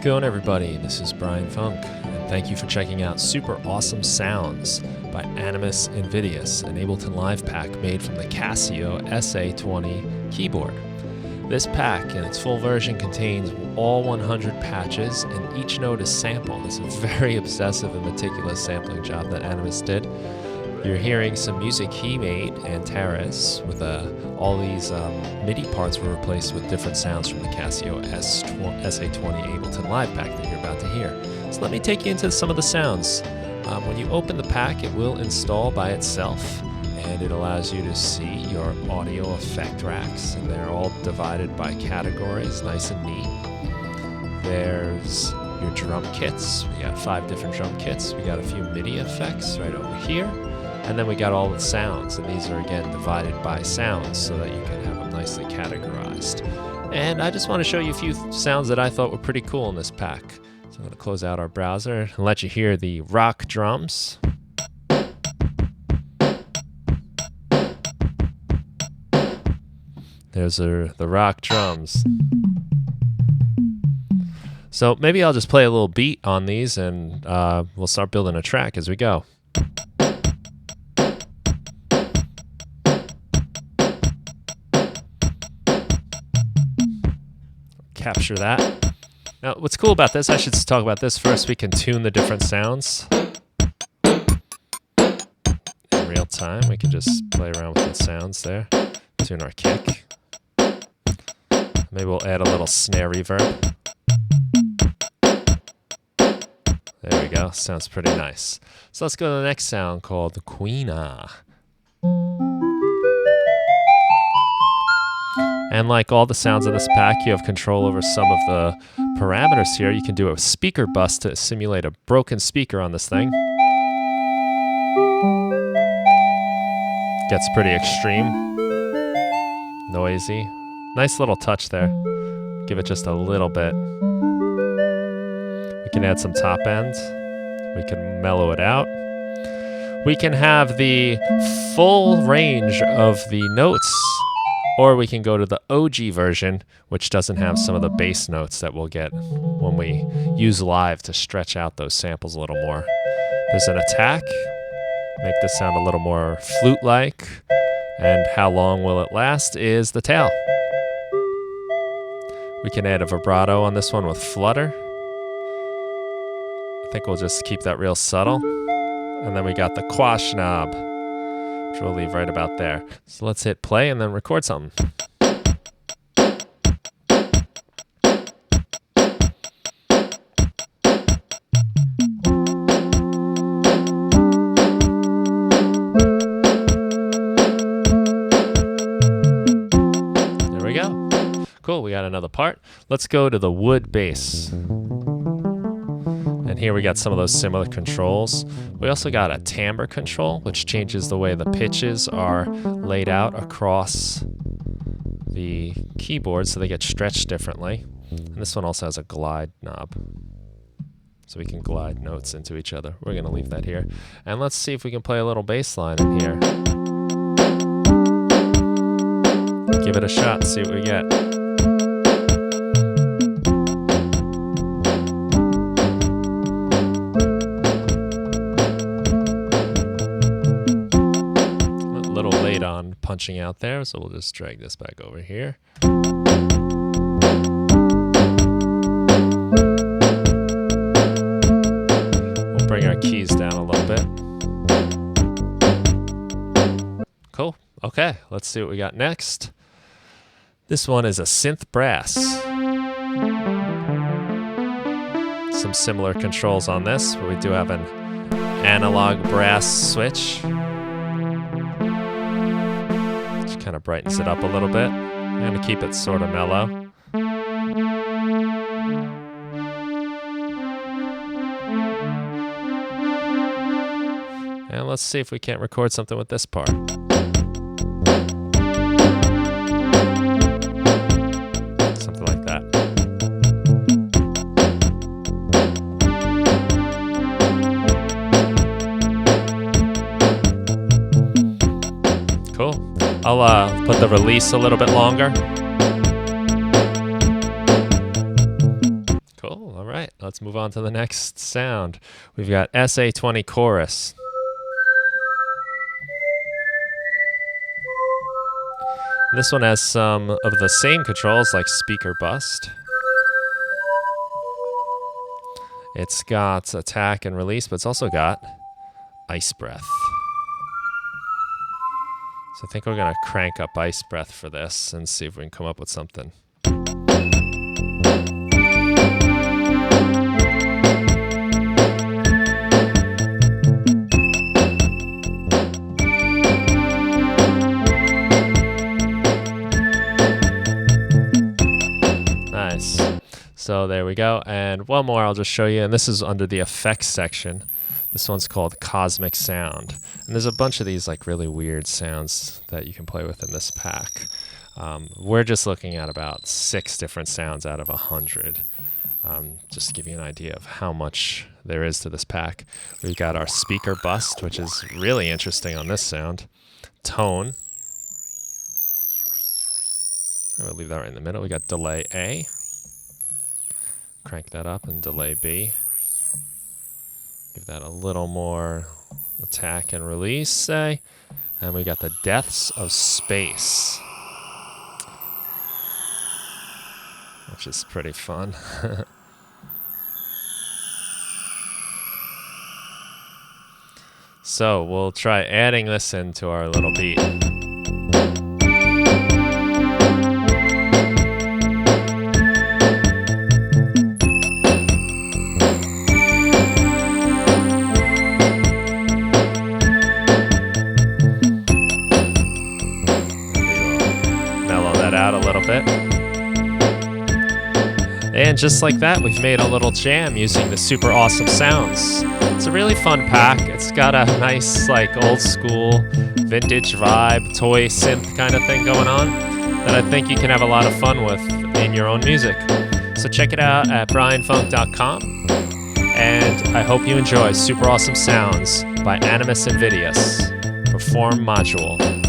going, everybody? This is Brian Funk, and thank you for checking out Super Awesome Sounds by Animus Invidious, an Ableton Live pack made from the Casio SA-20 keyboard. This pack, in its full version, contains all 100 patches, and each note is sampled. It's a very obsessive and meticulous sampling job that Animus did. You're hearing some music he made and Taras with all these MIDI parts were replaced with different sounds from the Casio SA-20 Ableton Live pack that you're about to hear. So let me take you into some of the sounds. When you open the pack, it will install by itself, and it allows you to see your audio effect racks, and they're all divided by categories, nice and neat. There's your drum kits. We got 5 different drum kits. We got a few MIDI effects right over here. And then we got all the sounds, and these are again divided by sounds so that you can have them nicely categorized. And I just want to show you a few sounds that I thought were pretty cool in this pack. So I'm going to close out our browser and let you hear the rock drums. There's the rock drums. So maybe I'll just play a little beat on these, and we'll start building a track as we go. Capture that. Now, what's cool about this, I should talk about this first. We can tune the different sounds in real time. We can just play around with the sounds there. Tune our kick. Maybe we'll add a little snare reverb. There we go. Sounds pretty nice. So let's go to the next sound called the Queen-ah. And like all the sounds of this pack, you have control over some of the parameters here. You can do a speaker bus to simulate a broken speaker on this thing. Gets pretty extreme. Noisy. Nice little touch there. Give it just a little bit. We can add some top end. We can mellow it out. We can have the full range of the notes, or we can go to the OG version, which doesn't have some of the bass notes that we'll get when we use live to stretch out those samples a little more. There's an attack. Make this sound a little more flute-like. And how long will it last is the tail. We can add a vibrato on this one with flutter. I think we'll just keep that real subtle. And then we got the quash knob, which we'll leave right about there. So let's hit play and then record something. There we go. Cool, we got another part. Let's go to the wood bass. And here we got some of those similar controls. We also got a timbre control, which changes the way the pitches are laid out across the keyboard so they get stretched differently. And this one also has a glide knob, so we can glide notes into each other. We're going to leave that here. And let's see if we can play a little bass line in here. Give it a shot and see what we get. On punching out there, so we'll just drag this back over here. We'll bring our keys down a little bit. Cool. Okay, let's see what we got next. This one is a Synth Brass. Some similar controls on this, but we do have an analog brass switch. Kind of brightens it up a little bit. I'm going to keep it sort of mellow. And let's see if we can't record something with this part. Something like that. Cool. I'll put the release a little bit longer. Cool, all right. right, let's move on to the next sound. We've got SA-20 chorus. This one has some of the same controls like speaker bust. It's got attack and release, but it's also got ice breath. So I think we're gonna crank up ice breath for this and see if we can come up with something. Nice. So there we go. And one more I'll just show you, and this is under the effects section. This one's called Cosmic Sound. And there's a bunch of these like really weird sounds that you can play with in this pack. We're just looking at about 6 different sounds out of 100. Just to give you an idea of how much there is to this pack. We've got our speaker bust, which is really interesting on this sound. Tone. I'm gonna leave that right in the middle. We got delay A. Crank that up, and delay B. Give that a little more attack and release, say. And we got the depths of space, which is pretty fun. So we'll try adding this into our little beat. Out a little bit. And just like that, we've made a little jam using the super awesome sounds. It's a really fun pack. It's got a nice like old school vintage vibe, toy synth kind of thing going on that I think you can have a lot of fun with in your own music. So check it out at brianfunk.com, and I hope you enjoy Super Awesome Sounds by Animus Invidious. Perform Module.